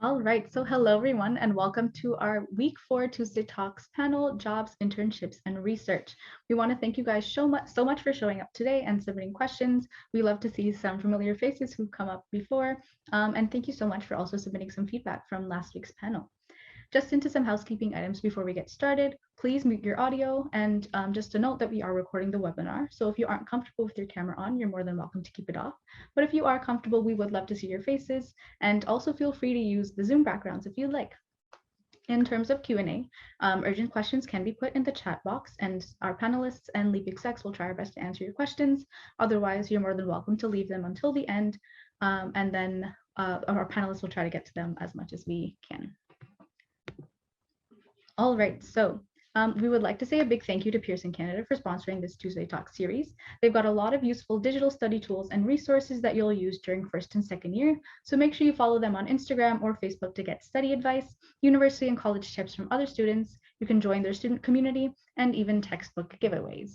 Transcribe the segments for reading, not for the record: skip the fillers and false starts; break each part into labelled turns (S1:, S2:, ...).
S1: All right, so hello everyone, and welcome to our week 4 Tuesday Talks panel, Jobs, Internships, and Research. We want to thank you guys so much for showing up today and submitting questions. We love to see some familiar faces who've come up before, and thank you so much for also submitting some feedback from last week's panel. Just into some housekeeping items before we get started. Please mute your audio, and just a note that we are recording the webinar. So if you aren't comfortable with your camera on, you're more than welcome to keep it off. But if you are comfortable, we would love to see your faces, and also feel free to use the Zoom backgrounds if you'd like. In terms of Q&A, urgent questions can be put in the chat box, and our panelists and LEAP execs will try our best to answer your questions. Otherwise, you're more than welcome to leave them until the end, and then our panelists will try to get to them as much as we can. All right, so we would like to say a big thank you to Pearson Canada for sponsoring this Tuesday Talk series. They've got a lot of useful digital study tools and resources that you'll use during first and second year. So make sure you follow them on Instagram or Facebook to get study advice, university and college tips from other students. You can join their student community and even textbook giveaways.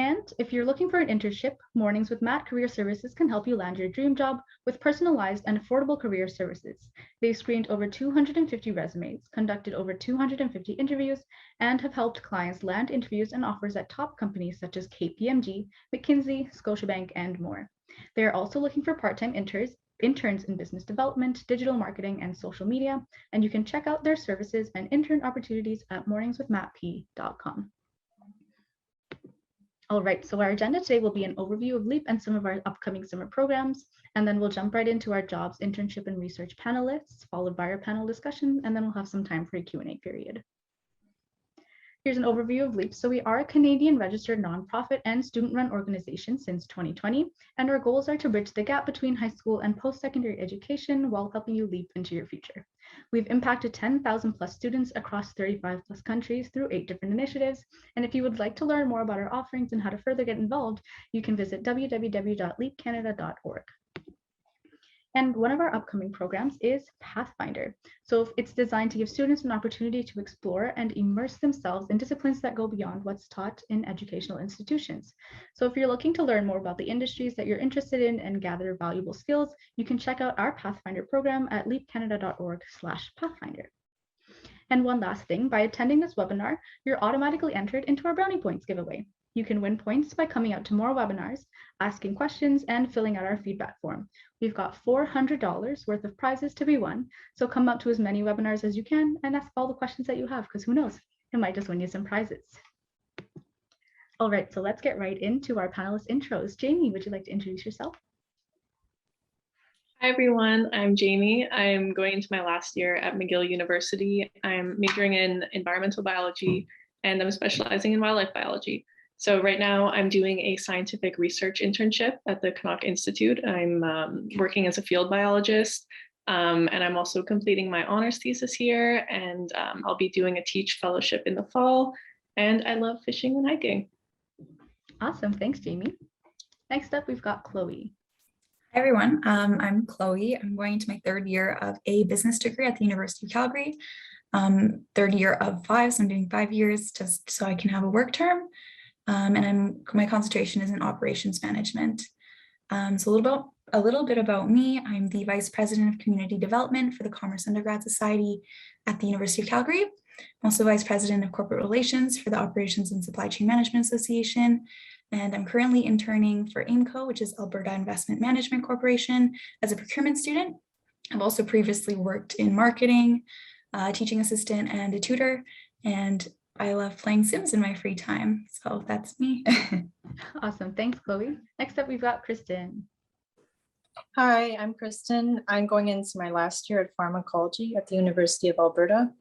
S1: And if you're looking for an internship, Mornings with Matt Career Services can help you land your dream job with personalized and affordable career services. They've screened over 250 resumes, conducted over 250 interviews, and have helped clients land interviews and offers at top companies such as KPMG, McKinsey, Scotiabank, and more. They are also looking for part-time interns in business development, digital marketing, and social media, and you can check out their services and intern opportunities at morningswithmattp.com. All right, so our agenda today will be an overview of LEAP and some of our upcoming summer programs, and then we'll jump right into our jobs, internship, and research panelists, followed by our panel discussion, and then we'll have some time for a Q&A period. Here's an overview of LEAP. So we are a Canadian registered nonprofit and student-run organization since 2020, and our goals are to bridge the gap between high school and post-secondary education while helping you leap into your future. We've impacted 10,000 plus students across 35 plus countries through 8 different initiatives. And if you would like to learn more about our offerings and how to further get involved, you can visit www.leapcanada.org. And one of our upcoming programs is Pathfinder. So it's designed to give students an opportunity to explore and immerse themselves in disciplines that go beyond what's taught in educational institutions. So if you're looking to learn more about the industries that you're interested in and gather valuable skills, you can check out our Pathfinder program at leapcanada.org/pathfinder. And one last thing, by attending this webinar, you're automatically entered into our Brownie Points giveaway. You can win points by coming out to more webinars, asking questions, and filling out our feedback form. We've got $400 worth of prizes to be won, so come out to as many webinars as you can and ask all the questions that you have, because who knows, it might just win you some prizes. All right, so let's get right into our panelist intros. Jamie, would you like to introduce yourself?
S2: Hi everyone, I'm Jamie. I'm going into my last year at McGill University. I'm majoring in environmental biology and I'm specializing in wildlife biology. So right now I'm doing a scientific research internship at the Canuck Institute. I'm working as a field biologist and I'm also completing my honors thesis here and I'll be doing a teach fellowship in the fall and I love fishing and hiking.
S1: Awesome, thanks Jamie. Next up, we've got Chloe.
S3: Hi everyone, I'm Chloe. I'm going into my third year of a business degree at the University of Calgary. Third year of 5, so I'm doing 5 years just so I can have a work term. And my concentration is in operations management. So a little bit about me. I'm the Vice President of Community Development for the Commerce Undergrad Society at the University of Calgary. I'm also Vice President of Corporate Relations for the Operations and Supply Chain Management Association. And I'm currently interning for AIMCO, which is Alberta Investment Management Corporation, as a procurement student. I've also previously worked in marketing, teaching assistant, and a tutor. And I love playing Sims in my free time. So that's me.
S1: Awesome. Thanks, Chloe. Next up, we've got Kristen.
S4: Hi, I'm Kristen. I'm going into my last year at pharmacology at the University of Alberta.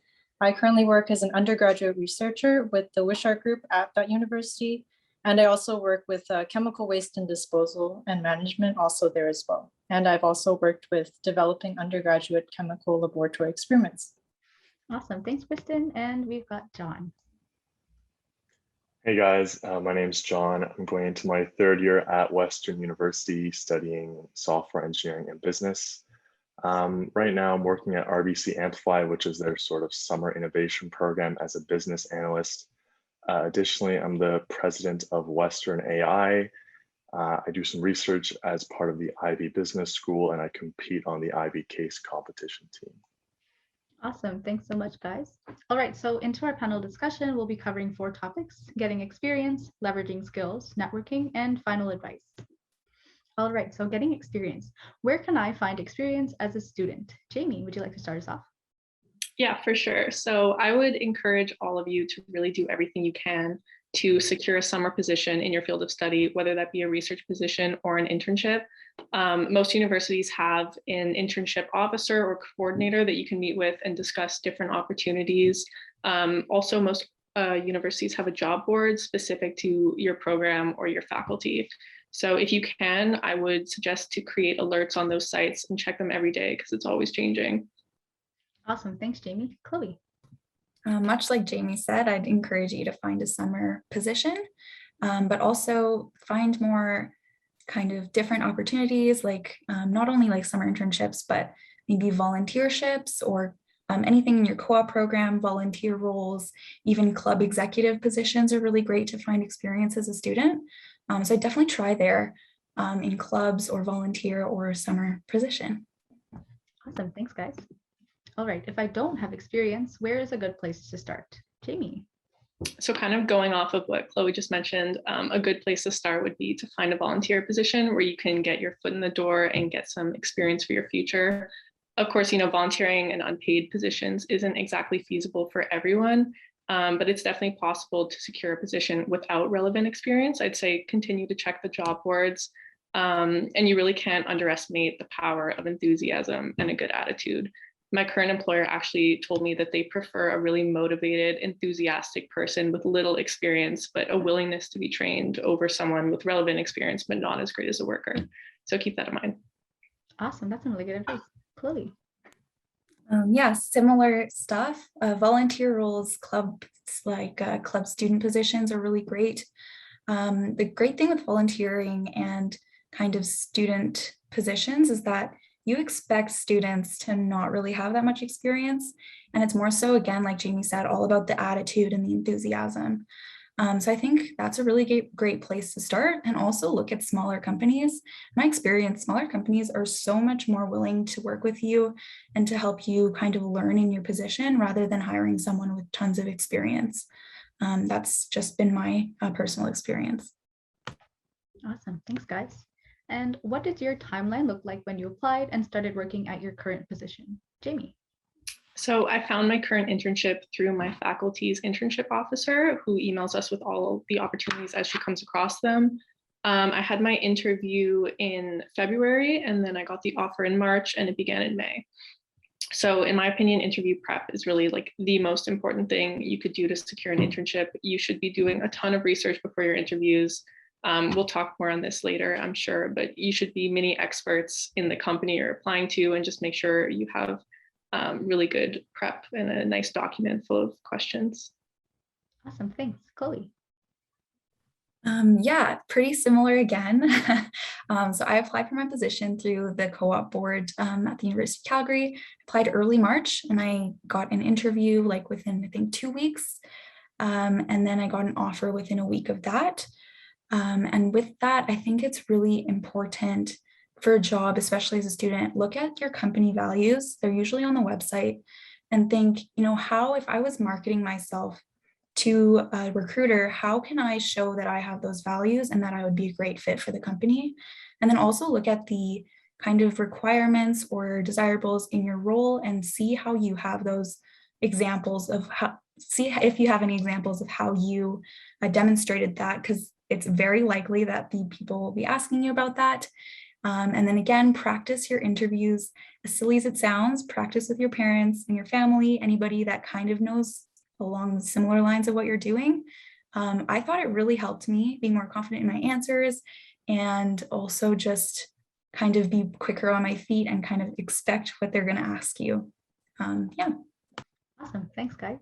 S4: I currently work as an undergraduate researcher with the Wishart Group at that university. And I also work with chemical waste and disposal and management also there as well. And I've also worked with developing undergraduate chemical laboratory experiments.
S1: Awesome. Thanks, Kristen. And we've got John.
S5: Hey guys, my name's John. I'm going into my third year at Western University studying software engineering and business. Right now I'm working at RBC Amplify, which is their sort of summer innovation program as a business analyst. Additionally, I'm the president of Western AI, I do some research as part of the Ivy Business School, and I compete on the Ivy Case competition team.
S1: Awesome. Thanks so much, guys. All right, so into our panel discussion, we'll be covering 4 topics: getting experience, leveraging skills, networking, and final advice. All right, so getting experience. Where can I find experience as a student? Jamie, would you like to start us off?
S2: Yeah, for sure. So I would encourage all of you to really do everything you can to secure a summer position in your field of study, whether that be a research position or an internship. Most universities have an internship officer or coordinator that you can meet with and discuss different opportunities. Also, most universities have a job board specific to your program or your faculty. So if you can, I would suggest to create alerts on those sites and check them every day because it's always changing.
S1: Awesome. Thanks, Jamie. Chloe.
S3: Much like Jamie said, I'd encourage you to find a summer position, but also find more kind of different opportunities, like not only like summer internships, but maybe volunteerships or anything in your co-op program, volunteer roles, even club executive positions are really great to find experience as a student. So I definitely try there in clubs or volunteer or summer position.
S1: Awesome. Thanks, guys. All right, if I don't have experience, where is a good place to start? Jamie.
S2: So kind of going off of what Chloe just mentioned, a good place to start would be to find a volunteer position where you can get your foot in the door and get some experience for your future. Of course, volunteering in unpaid positions isn't exactly feasible for everyone, but it's definitely possible to secure a position without relevant experience. I'd say continue to check the job boards, and you really can't underestimate the power of enthusiasm and a good attitude. My current employer actually told me that they prefer a really motivated, enthusiastic person with little experience, but a willingness to be trained over someone with relevant experience, but not as great as a worker. So keep that in mind.
S1: Awesome. That's some really good advice. Chloe.
S3: Yeah, similar stuff. Volunteer roles, clubs like club student positions are really great. The great thing with volunteering and kind of student positions is that you expect students to not really have that much experience. And it's more so, again, like Jamie said, all about the attitude and the enthusiasm. So I think that's a really great place to start, and also look at smaller companies. My experience, smaller companies are so much more willing to work with you and to help you kind of learn in your position rather than hiring someone with tons of experience. That's just been my personal experience.
S1: Awesome. Thanks, guys. And what did your timeline look like when you applied and started working at your current position? Jamie.
S2: So I found my current internship through my faculty's internship officer, who emails us with all the opportunities as she comes across them. I had my interview in February, and then I got the offer in March, and it began in May. So in my opinion, interview prep is really like the most important thing you could do to secure an internship. You should be doing a ton of research before your interviews. We'll talk more on this later, I'm sure, but you should be mini experts in the company you're applying to, and just make sure you have really good prep and a nice document full of questions.
S1: Awesome, thanks. Chloe.
S3: Yeah, pretty similar again. So I applied for my position through the co-op board at the University of Calgary. Applied early March, and I got an interview like within, I think, 2 weeks. And then I got an offer within a week of that. And with that, I think it's really important for a job, especially as a student, look at your company values. They're usually on the website, and think, how, if I was marketing myself to a recruiter, how can I show that I have those values and that I would be a great fit for the company? And then also look at the kind of requirements or desirables in your role and see how you have those examples of see if you have any examples of how you demonstrated that, because it's very likely that the people will be asking you about that. And then again, practice your interviews. As silly as it sounds, practice with your parents and your family, anybody that kind of knows along the similar lines of what you're doing. I thought it really helped me be more confident in my answers, and also just kind of be quicker on my feet and kind of expect what they're going to ask you. Yeah.
S1: Awesome. Thanks, guys.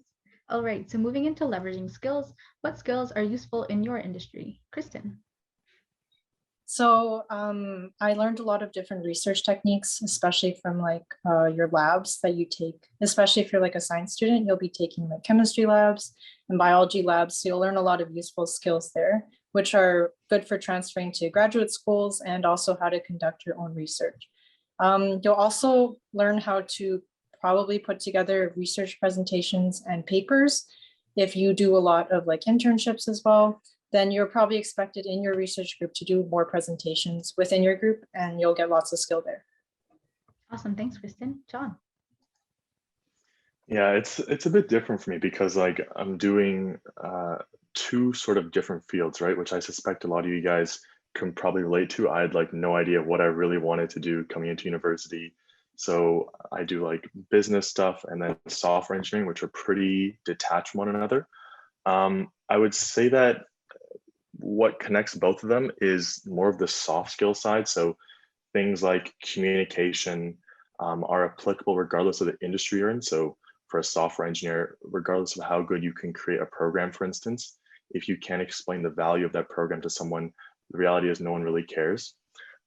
S1: All right. So moving into leveraging skills, what skills are useful in your industry? Kristen.
S4: So I learned a lot of different research techniques, especially from your labs that you take, especially if you're like a science student, you'll be taking like chemistry labs and biology labs. So you'll learn a lot of useful skills there. which are good for transferring to graduate schools, and also how to conduct your own research. You'll also learn how to probably put together research presentations and papers. If you do a lot of like internships as well, then you're probably expected in your research group to do more presentations within your group, and you'll get lots of skill there.
S1: Awesome, thanks, Kristen. John.
S5: Yeah, it's a bit different for me because like I'm doing two sort of different fields, right? Which I suspect a lot of you guys can probably relate to. I had like no idea what I really wanted to do coming into university. So I do like business stuff and then software engineering, which are pretty detached from one another. I would say that what connects both of them is more of the soft skill side. So things like communication are applicable regardless of the industry you're in. So for a software engineer, regardless of how good you can create a program, for instance, if you can't explain the value of that program to someone, the reality is no one really cares.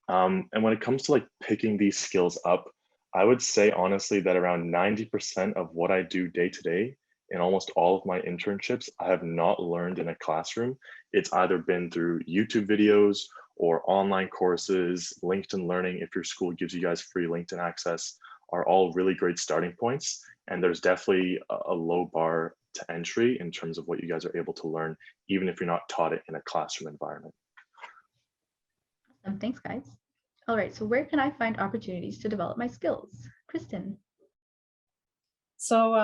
S5: And when it comes to like picking these skills up, I would say honestly that around 90% of what I do day to day in almost all of my internships, I have not learned in a classroom. It's either been through YouTube videos or online courses. LinkedIn Learning, if your school gives you guys free LinkedIn access, are all really great starting points. And there's definitely a low bar to entry in terms of what you guys are able to learn, even if you're not taught it in a classroom environment.
S1: Awesome, thanks, guys. All right, so where can I find opportunities to develop my skills? Kristen.
S4: So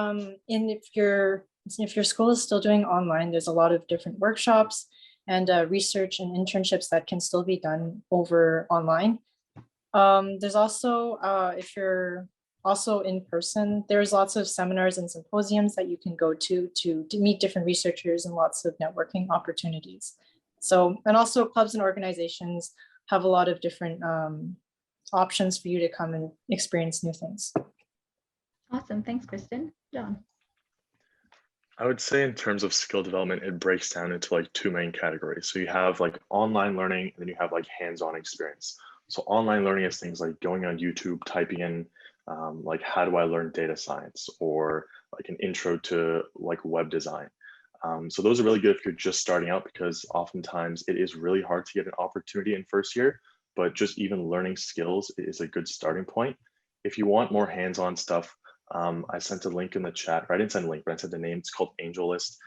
S4: if your school is still doing online, there's a lot of different workshops and research and internships that can still be done over online. There's also, if you're also in person, there's lots of seminars and symposiums that you can go to meet different researchers and lots of networking opportunities. So, and also clubs and organizations have a lot of different options for you to come and experience new things.
S1: Awesome, thanks, Kristen. John.
S5: I would say in terms of skill development, it breaks down into like two main categories. So you have like online learning, and then you have like hands-on experience. So online learning is things like going on YouTube, typing in like how do I learn data science, or like an intro to like web design. So those are really good if you're just starting out, because oftentimes it is really hard to get an opportunity in first year, but just even learning skills is a good starting point. If you want more hands-on stuff, I sent a link in the chat, or I didn't send a link, but I said the name. It's called AngelList.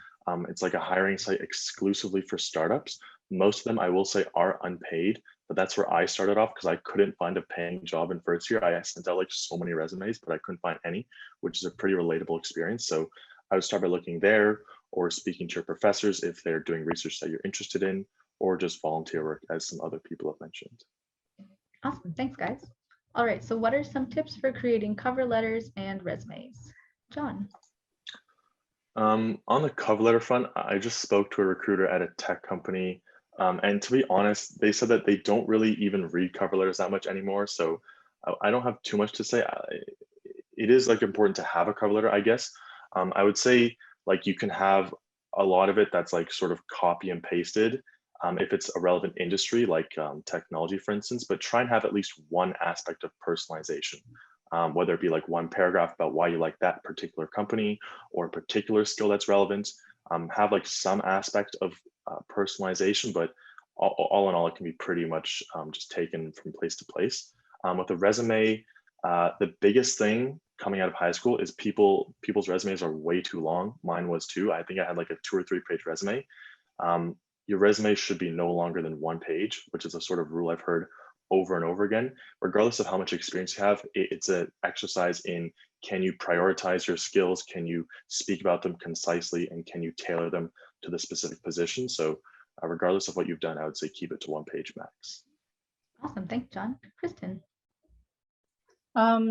S5: It's like a hiring site exclusively for startups. Most of them, I will say, are unpaid, but that's where I started off because I couldn't find a paying job in first year. I sent out like so many resumes, but I couldn't find any, which is a pretty relatable experience. So I would start by looking there, or speaking to your professors if they're doing research that you're interested in, or just volunteer work, as some other people have mentioned.
S1: Awesome, thanks, guys. All right, so what are some tips for creating cover letters and resumes? John.
S5: On the cover letter front, I just spoke to a recruiter at a tech company. And to be honest, they said that they don't really even read cover letters that much anymore. So I don't have too much to say. It is like important to have a cover letter, I guess. I would say like you can have a lot of it that's like sort of copy and pasted if it's a relevant industry like technology, for instance, but try and have at least one aspect of personalization. Whether it be like one paragraph about why you like that particular company or a particular skill that's relevant, have like some aspect of personalization, but all in all, it can be pretty much just taken from place to place. With a resume, the biggest thing coming out of high school is people's resumes are way too long. Mine was too. I think I had like a 2 or 3 page resume. Your resume should be no longer than 1 page, which is a sort of rule I've heard over and over again. Regardless of how much experience you have, it's an exercise in, can you prioritize your skills? Can you speak about them concisely? And can you tailor them to the specific position? So regardless of what you've done, I would say keep it to 1 page max.
S1: Awesome, thanks, John. Kristen.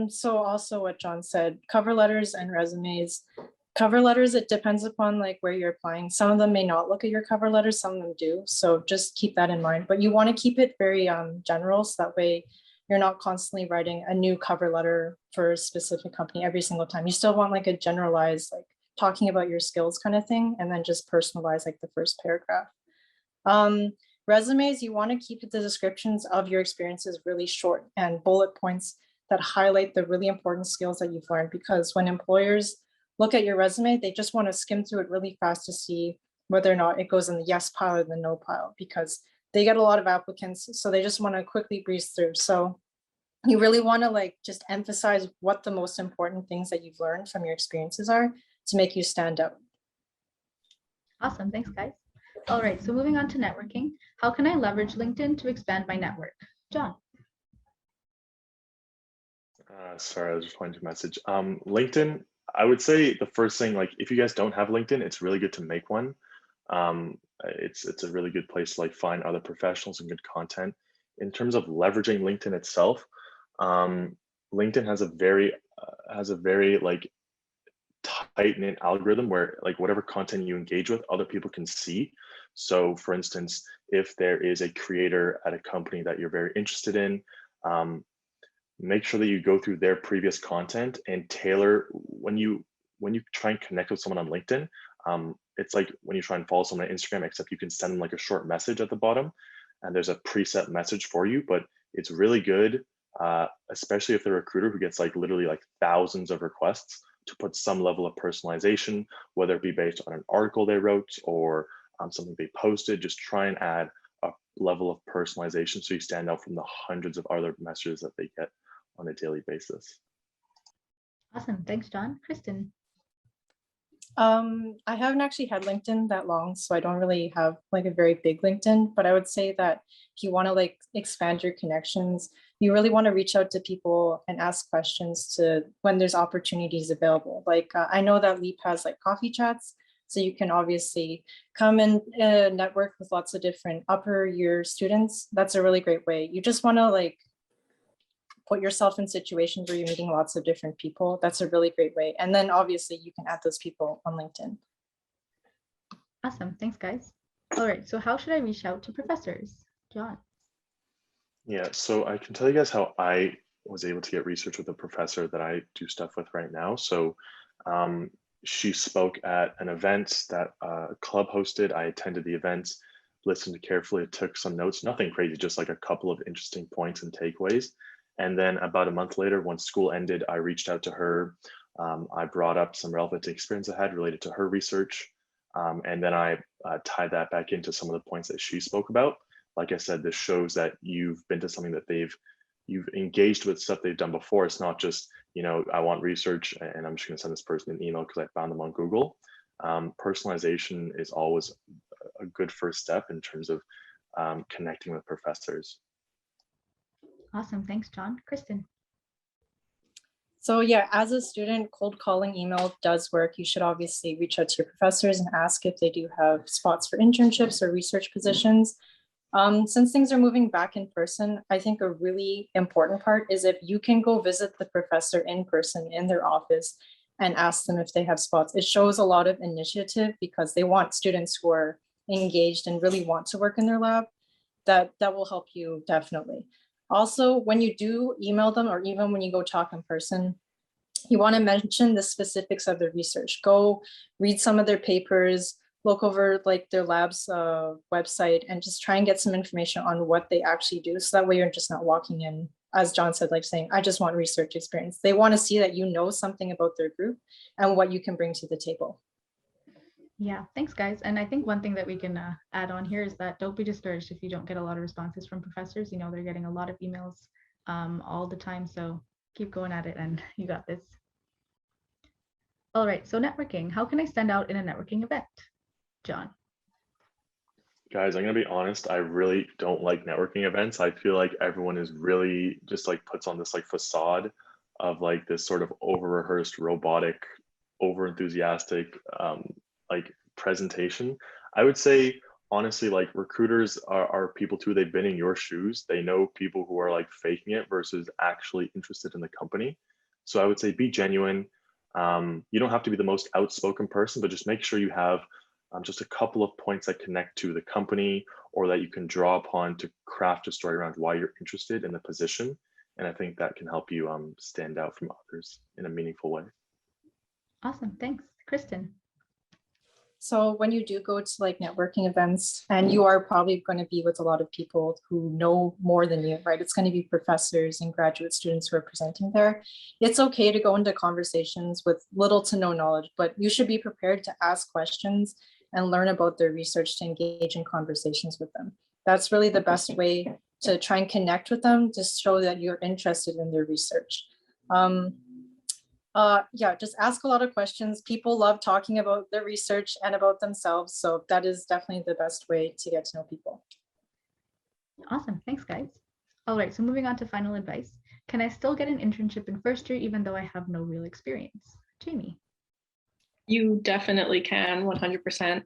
S4: So also what John said, cover letters and resumes. Cover letters, it depends upon like where you're applying. Some of them may not look at your cover letters, some of them do. So just keep that in mind, but you want to keep it very general, so that way you're not constantly writing a new cover letter for a specific company every single time. You still want like a generalized, like talking about your skills kind of thing, and then just personalize like the first paragraph. Resumes, you want to keep the descriptions of your experiences really short and bullet points that highlight the really important skills that you've learned, because when employers look at your resume, they just want to skim through it really fast to see whether or not it goes in the yes pile or the no pile, because they get a lot of applicants, so they just want to quickly breeze through. So you really want to like just emphasize what the most important things that you've learned from your experiences are to make you stand out.
S1: Awesome, thanks guys. All right, so moving on to networking. How can I leverage LinkedIn to expand my network? John.
S5: Sorry, I was responding to a message. LinkedIn, I would say the first thing, like if you guys don't have LinkedIn, it's really good to make one. It's a really good place to like find other professionals and good content. In terms of leveraging LinkedIn itself, LinkedIn has a very like tight-knit algorithm where like whatever content you engage with, other people can see. So for instance, if there is a creator at a company that you're very interested in, make sure that you go through their previous content and tailor when you try and connect with someone on LinkedIn. It's like when you try and follow someone on Instagram, except you can send them like a short message at the bottom and there's a preset message for you, but it's really good, especially if the recruiter who gets like literally like thousands of requests, to put some level of personalization, whether it be based on an article they wrote or something they posted. Just try and add a level of personalization so you stand out from the hundreds of other messages that they get on a daily basis.
S1: Awesome, thanks John. Kristen.
S4: I haven't actually had LinkedIn that long, so I don't really have like a very big LinkedIn, but I would say that if you want to like expand your connections, you really want to reach out to people and ask questions to when there's opportunities available. Like I know that LEAP has like coffee chats, so you can obviously come and network with lots of different upper year students. That's a really great way. You just want to like put yourself in situations where you're meeting lots of different people. That's a really great way. And then obviously you can add those people on LinkedIn.
S1: Awesome, thanks guys. All right, so how should I reach out to professors? John.
S5: Yeah, so I can tell you guys how I was able to get research with a professor that I do stuff with right now. So she spoke at an event that a club hosted. I attended the event, listened carefully, took some notes, nothing crazy, just like a couple of interesting points and takeaways. And then about a month later, once school ended, I reached out to her. I brought up some relevant experience I had related to her research. And then I tied that back into some of the points that she spoke about. Like I said, this shows that you've been to something that you've engaged with stuff they've done before. It's not just, you know, I want research and I'm just gonna send this person an email because I found them on Google. Personalization is always a good first step in terms of connecting with professors.
S1: Awesome, thanks John. Kristen.
S4: So yeah, as a student, cold calling email does work. You should obviously reach out to your professors and ask if they do have spots for internships or research positions. Since things are moving back in person, I think a really important part is if you can go visit the professor in person in their office and ask them if they have spots. It shows a lot of initiative because they want students who are engaged and really want to work in their lab. That will help you definitely. Also, when you do email them or even when you go talk in person, you want to mention the specifics of the research. Go read some of their papers, look over like their lab's website and just try and get some information on what they actually do. So that way you're just not walking in, as John said, like saying, I just want research experience. They want to see that you know something about their group and what you can bring to the table.
S1: Yeah, thanks guys. And I think one thing that we can add on here is that don't be discouraged if you don't get a lot of responses from professors. You know, they're getting a lot of emails all the time. So keep going at it and you got this. All right, so networking. How can I stand out in a networking event? John.
S5: Guys, I'm gonna be honest, I really don't like networking events. I feel like everyone is really just like puts on this like facade of like this sort of over-rehearsed, robotic, over-enthusiastic like presentation. I would say honestly, like recruiters are people too. They've been in your shoes. They know people who are like faking it versus actually interested in the company. So I would say be genuine. You don't have to be the most outspoken person, but just make sure you have just a couple of points that connect to the company or that you can draw upon to craft a story around why you're interested in the position. And I think that can help you stand out from others in a meaningful way.
S1: Awesome, thanks. Kristen.
S4: So when you do go to like networking events, and you are probably going to be with a lot of people who know more than you, right? It's going to be professors and graduate students who are presenting there. It's okay to go into conversations with little to no knowledge, but you should be prepared to ask questions and learn about their research to engage in conversations with them. That's really the best way to try and connect with them, to show that you're interested in their research. Yeah, just ask a lot of questions. People love talking about their research and about themselves. So that is definitely the best way to get to know people.
S1: Awesome, thanks guys. All right, so moving on to final advice. Can I still get an internship in first year even though I have no real experience? Jamie.
S2: You definitely can, 100%.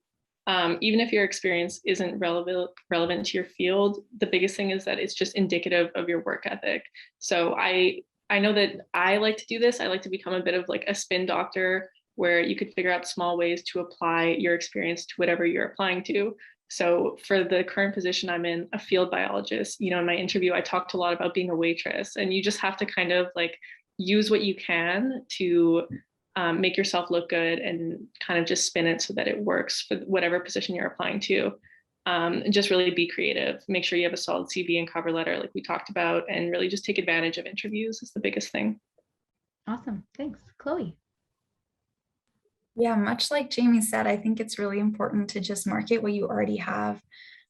S2: Even if your experience isn't relevant to your field, the biggest thing is that it's just indicative of your work ethic. So I know that I like to do this. I like to become a bit of like a spin doctor where you could figure out small ways to apply your experience to whatever you're applying to. So for the current position I'm in, a field biologist, in my interview, I talked a lot about being a waitress, and you just have to kind of like use what you can to make yourself look good and kind of just spin it so that it works for whatever position you're applying to. And just really be creative. Make sure you have a solid CV and cover letter like we talked about, and really just take advantage of interviews is the biggest thing.
S1: Awesome, thanks. Chloe.
S3: Yeah, much like Jamie said, I think it's really important to just market what you already have.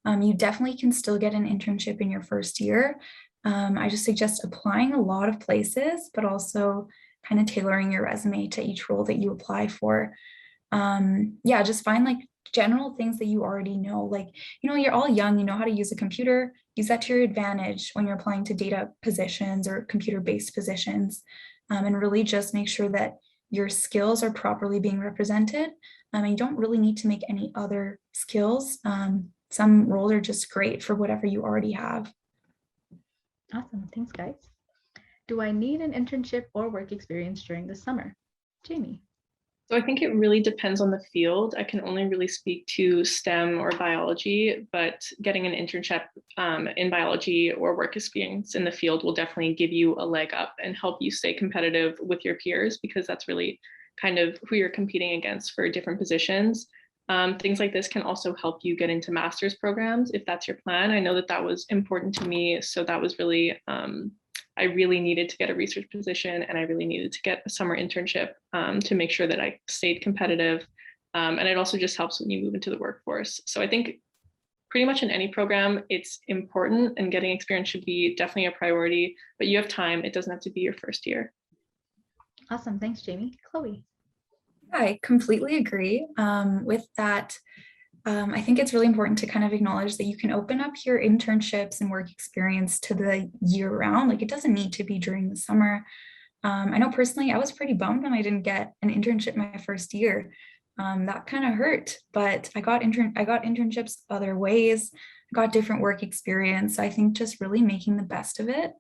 S3: You definitely can still get an internship in your first year. I just suggest applying a lot of places, but also kind of tailoring your resume to each role that you apply for. Yeah, just find like general things that you already know. Like, you're all young, you know how to use a computer, use that to your advantage when you're applying to data positions or computer-based positions, and really just make sure that your skills are properly being represented. And you don't really need to make any other skills. Some roles are just great for whatever you already have.
S1: Awesome, thanks guys. Do I need an internship or work experience during the summer? Jamie.
S2: So I think it really depends on the field. I can only really speak to STEM or biology, but getting an internship in biology or work experience in the field will definitely give you a leg up and help you stay competitive with your peers, because that's really kind of who you're competing against for different positions. Things like this can also help you get into master's programs if that's your plan. I know that that was important to me. So that was really, I really needed to get a research position, and I really needed to get a summer internship to make sure that I stayed competitive. And it also just helps when you move into the workforce. So I think pretty much in any program, it's important, and getting experience should be definitely a priority, but you have time. It doesn't have to be your first year.
S1: Awesome, thanks Jamie. Chloe.
S3: I completely agree with that. I think it's really important to kind of acknowledge that you can open up your internships and work experience to the year round. Like, it doesn't need to be during the summer. I know personally, I was pretty bummed when I didn't get an internship my first year. That kind of hurt, but I got internships other ways, got different work experience. So I think just really making the best of it.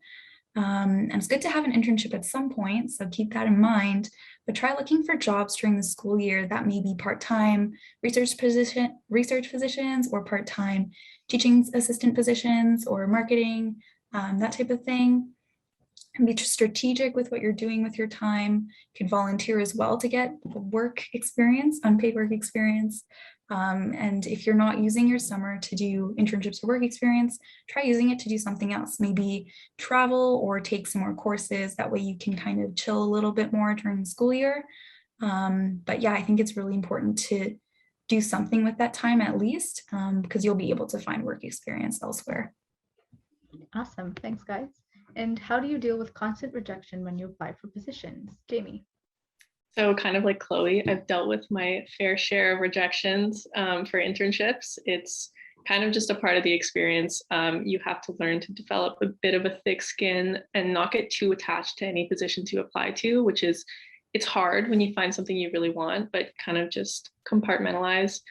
S3: And it's good to have an internship at some point, so keep that in mind, but try looking for jobs during the school year that may be part-time research positions or part-time teaching assistant positions or marketing, that type of thing. And be strategic with what you're doing with your time. You can volunteer as well to get work experience, unpaid work experience. And if you're not using your summer to do internships or work experience, try using it to do something else, maybe travel or take some more courses. That way you can kind of chill a little bit more during the school year. But yeah, I think it's really important to do something with that time at least, because you'll be able to find work experience elsewhere.
S1: Awesome, thanks guys. And how do you deal with constant rejection when you apply for positions? Jamie.
S2: So kind of like Chloe, I've dealt with my fair share of rejections for internships. It's kind of just a part of the experience. You have to learn to develop a bit of a thick skin and not get too attached to any positions you apply to, which is, it's hard when you find something you really want, but kind of just compartmentalize.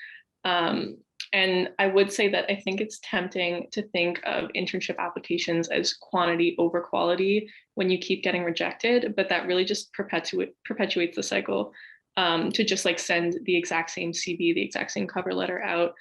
S2: And I would say that I think it's tempting to think of internship applications as quantity over quality when you keep getting rejected, but that really just perpetuates the cycle. To just like send the exact same CV, the exact same cover letter out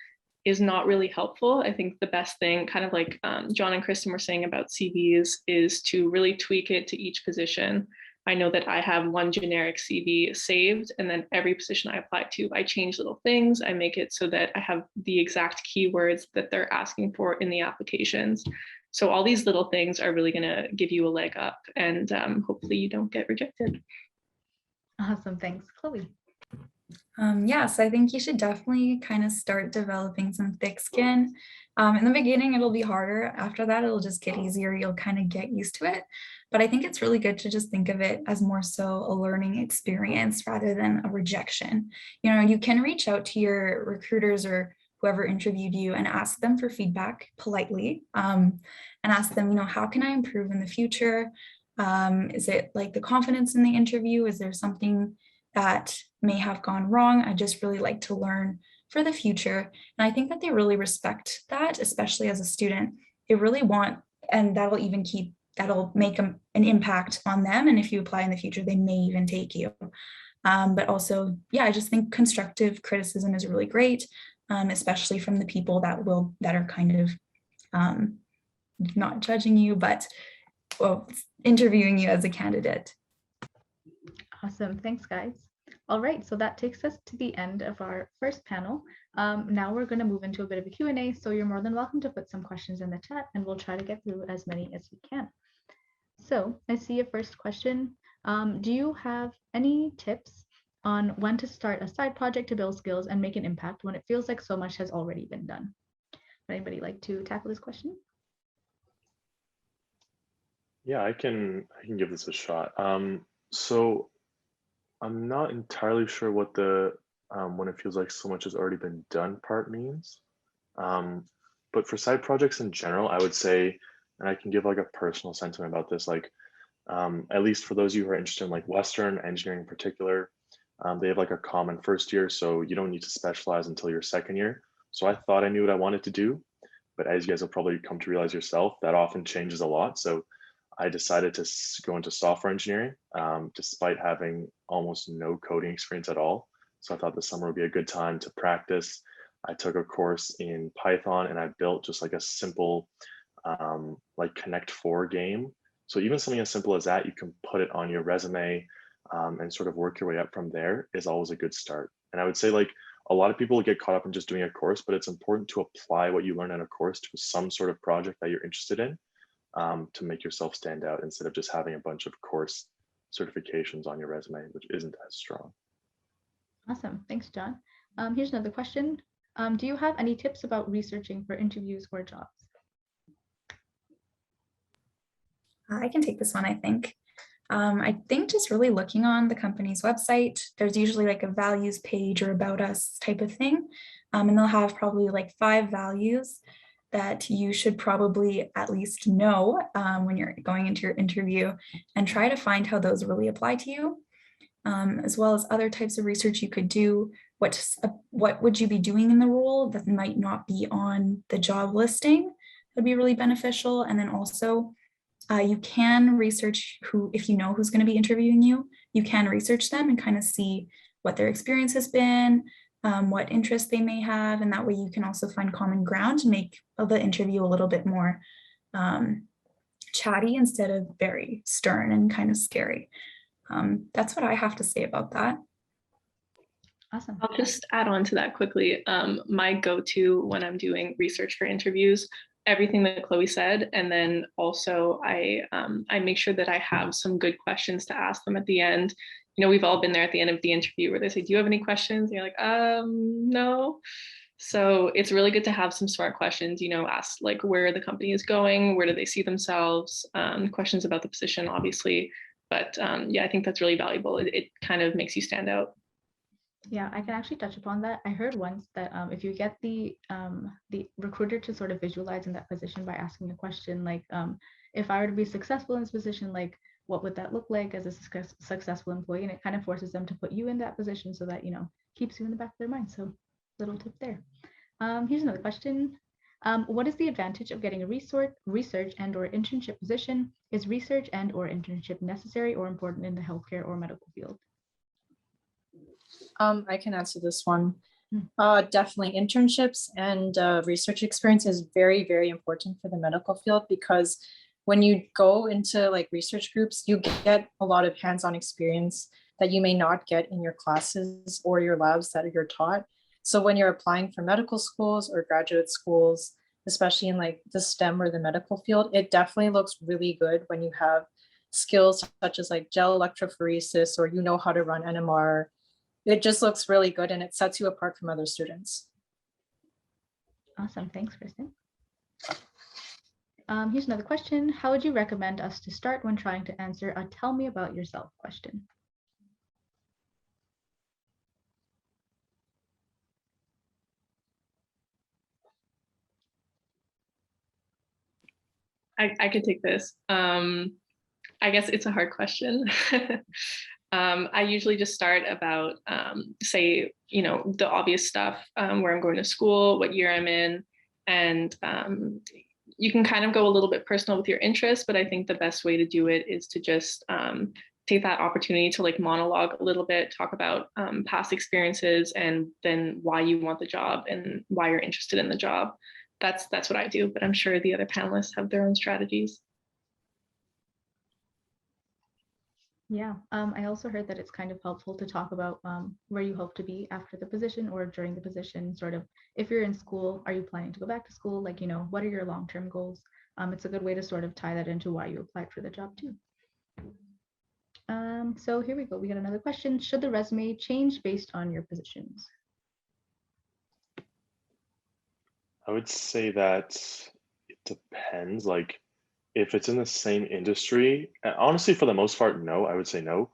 S2: is not really helpful. I think the best thing, kind of like John and Kristen were saying about CVs, is to really tweak it to each position. I know that I have one generic CV saved, and then every position I apply to, I change little things. I make it so that I have the exact keywords that they're asking for in the applications. So all these little things are really going to give you a leg up, and hopefully you don't get rejected.
S1: Awesome, thanks. Chloe.
S3: Yeah, so I think you should definitely kind of start developing some thick skin. In the beginning, it'll be harder. After that, it'll just get easier. You'll kind of get used to it. But I think it's really good to just think of it as more so a learning experience rather than a rejection. You know, you can reach out to your recruiters or whoever interviewed you and ask them for feedback politely, and ask them, you know, how can I improve in the future? Is it like the confidence in the interview? Is there something that may have gone wrong? I just really like to learn for the future. And I think that they really respect that, especially as a student. They really want, and that'll make an impact on them. And if you apply in the future, they may even take you. But also, yeah, I just think constructive criticism is really great, especially from the people that are kind of not judging you, but well, interviewing you as a candidate.
S1: Awesome. Thanks, guys. All right, so that takes us to the end of our first panel. Now we're going to move into a bit of a Q&A, so you're more than welcome to put some questions in the chat, and we'll try to get through as many as we can. So I see a first question. Do you have any tips on when to start a side project to build skills and make an impact when it feels like so much has already been done? Would anybody like to tackle this question?
S5: Yeah, I can give this a shot. So I'm not entirely sure what the when it feels like so much has already been done part means. But for side projects in general, I would say, and I can give like a personal sentiment about this, like at least for those of you who are interested in like Western engineering in particular, they have like a common first year, so you don't need to specialize until your second year. So I thought I knew what I wanted to do, but as you guys will probably come to realize yourself, that often changes a lot. So I decided to go into software engineering, despite having almost no coding experience at all. So I thought the summer would be a good time to practice. I took a course in Python and I built just like a simple like Connect 4 game. So even something as simple as that, you can put it on your resume and sort of work your way up from there is always a good start. And I would say like a lot of people get caught up in just doing a course, but it's important to apply what you learn in a course to some sort of project that you're interested in. To make yourself stand out instead of just having a bunch of course certifications on your resume, which isn't as strong.
S1: Awesome. Thanks, John. Here's another question. Do you have any tips about researching for interviews or jobs?
S3: I can take this one, I think. I think just really looking on the company's website, there's usually like a values page or about us type of thing. And they'll have probably like 5 values that you should probably at least know when you're going into your interview, and try to find how those really apply to you, as well as other types of research you could do. What would you be doing in the role that might not be on the job listing? That'd be really beneficial. And then also you can research if you know who's going to be interviewing you, you can research them and kind of see what their experience has been, what interests they may have, and that way you can also find common ground to make the interview a little bit more chatty instead of very stern and kind of scary. That's what I have to say about that.
S1: Awesome.
S2: I'll just add on to that quickly. My go-to when I'm doing research for interviews, everything that Chloe said, and then also I make sure that I have some good questions to ask them at the end. You know, we've all been there at the end of the interview where they say, do you have any questions? And you're like, no. So it's really good to have some smart questions, you know, ask like where the company is going, where do they see themselves, questions about the position, obviously. But yeah, I think that's really valuable. It kind of makes you stand out.
S1: Yeah, I can actually touch upon that. I heard once that if you get the recruiter to sort of visualize in that position by asking a question like, if I were to be successful in this position, like what would that look like as a successful employee? And it kind of forces them to put you in that position so that, you know, keeps you in the back of their mind. So little tip there. Here's another question. What is the advantage of getting a research and or internship position? Is research and or internship necessary or important in the healthcare or medical field?
S4: I can answer this one. Definitely internships and research experience is very, very important for the medical field, because when you go into like research groups, you get a lot of hands-on experience that you may not get in your classes or your labs that you're taught. So when you're applying for medical schools or graduate schools, especially in like the STEM or the medical field, it definitely looks really good when you have skills such as like gel electrophoresis, or you know how to run NMR. it just looks really good and it sets you apart from other students.
S1: Awesome. Thanks, Kristen. Here's another question. How would you recommend us to start when trying to answer a tell me about yourself question?
S2: I could take this. I guess it's a hard question. I usually just start about, say, the obvious stuff, where I'm going to school, what year I'm in, and you can kind of go a little bit personal with your interests, but I think the best way to do it is to just take that opportunity to like monologue a little bit, talk about past experiences, and then why you want the job and why you're interested in the job. That's what I do, but I'm sure the other panelists have their own strategies.
S1: Yeah, I also heard that it's kind of helpful to talk about where you hope to be after the position or during the position, sort of if you're in school, are you planning to go back to school? Like, what are your long-term goals? It's a good way to sort of tie that into why you applied for the job too. So here we go. We got another question. Should the resume change based on your positions?
S5: I would say that it depends. Like, if it's in the same industry, honestly, for the most part, no, I would say no.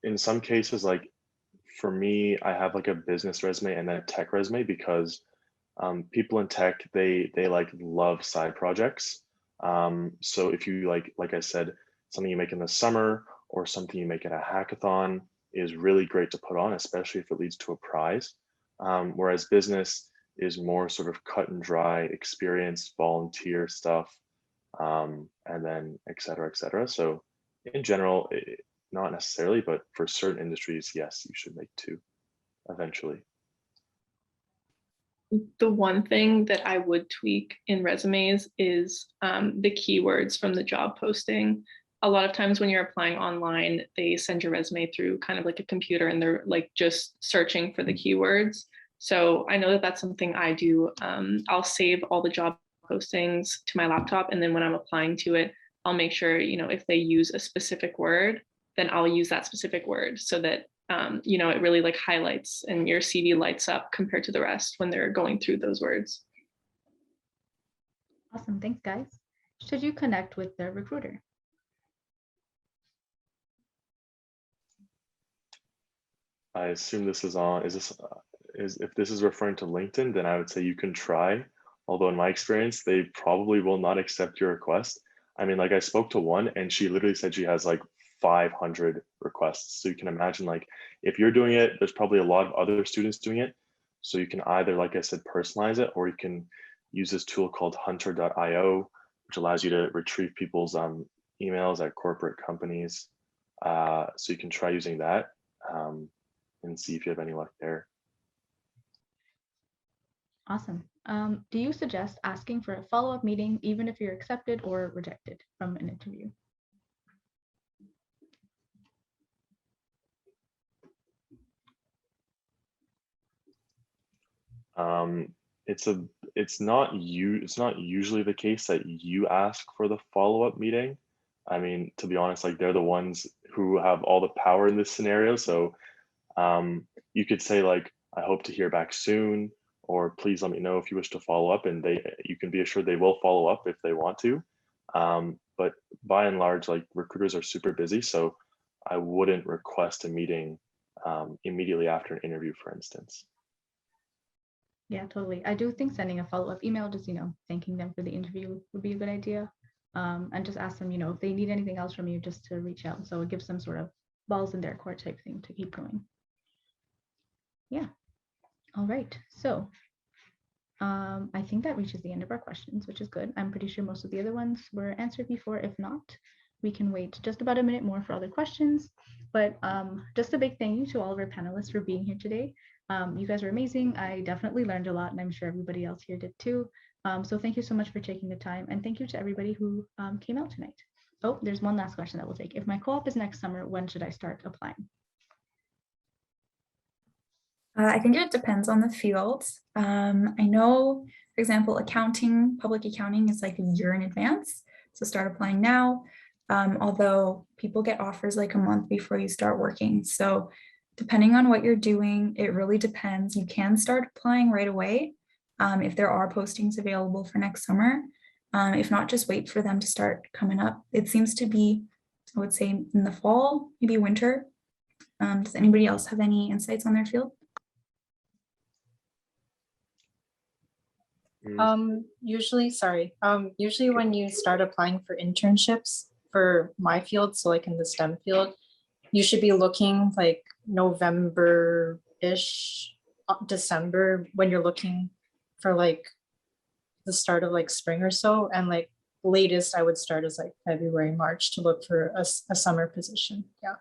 S5: In some cases, like for me, I have like a business resume and then a tech resume because people in tech, they like love side projects. So if you like I said, something you make in the summer or something you make at a hackathon is really great to put on, especially if it leads to a prize. Whereas business is more sort of cut and dry experience, volunteer stuff, and then et cetera, et cetera. So in general, not necessarily, but for certain industries, yes, you should make two eventually.
S2: The one thing that I would tweak in resumes is the keywords from the job posting. A lot of times when you're applying online, they send your resume through kind of like a computer and they're like just searching for the keywords. So I know that that's something I do. I'll save all the job postings to my laptop, and then when I'm applying to it, I'll make sure, if they use a specific word, then I'll use that specific word so that it really like highlights and your CV lights up compared to the rest when they're going through those words.
S1: Awesome, thanks guys. Should you connect with the recruiter?
S5: I assume this is on, if this is referring to LinkedIn, then I would say you can try. Although in my experience, they probably will not accept your request. I mean, like I spoke to one and she literally said she has like 500 requests. So you can imagine, like, if you're doing it, there's probably a lot of other students doing it. So you can either, like I said, personalize it, or you can use this tool called hunter.io, which allows you to retrieve people's emails at corporate companies. So you can try using that and see if you have any luck there.
S1: Awesome. Do you suggest asking for a follow-up meeting, even if you're accepted or rejected from an interview?
S5: It's not usually the case that you ask for the follow-up meeting. I mean, to be honest, like they're the ones who have all the power in this scenario. So you could say like, I hope to hear back soon, or please let me know if you wish to follow up, and you can be assured they will follow up if they want to. But by and large, like recruiters are super busy, so I wouldn't request a meeting immediately after an interview, for instance.
S1: Yeah, totally. I do think sending a follow-up email, just, thanking them for the interview would be a good idea. And just ask them, if they need anything else from you, just to reach out. So it gives them sort of balls in their court type thing to keep going. Yeah. All right. So I think that reaches the end of our questions, which is good. I'm pretty sure most of the other ones were answered before. If not, we can wait just about a minute more for other questions. But just a big thank you to all of our panelists for being here today. You guys are amazing. I definitely learned a lot, and I'm sure everybody else here did too. So thank you so much for taking the time, and thank you to everybody who came out tonight. Oh, there's one last question that we'll take. If my co-op is next summer, when should I start applying?
S3: I think it depends on the field. I know, for example, public accounting is like a year in advance. So start applying now. Although people get offers like a month before you start working. So Depending on what you're doing, it really depends. You can start applying right away if there are postings available for next summer. If not, just wait for them to start coming up. It seems to be, I would say, in the fall, maybe winter. Does anybody else have any insights on their field?
S4: Usually when you start applying for internships for my field, so like in the STEM field, you should be looking like November-ish, December, when you're looking for like the start of like spring or so. And like latest I would start is like February, March to look for a summer position. Yeah.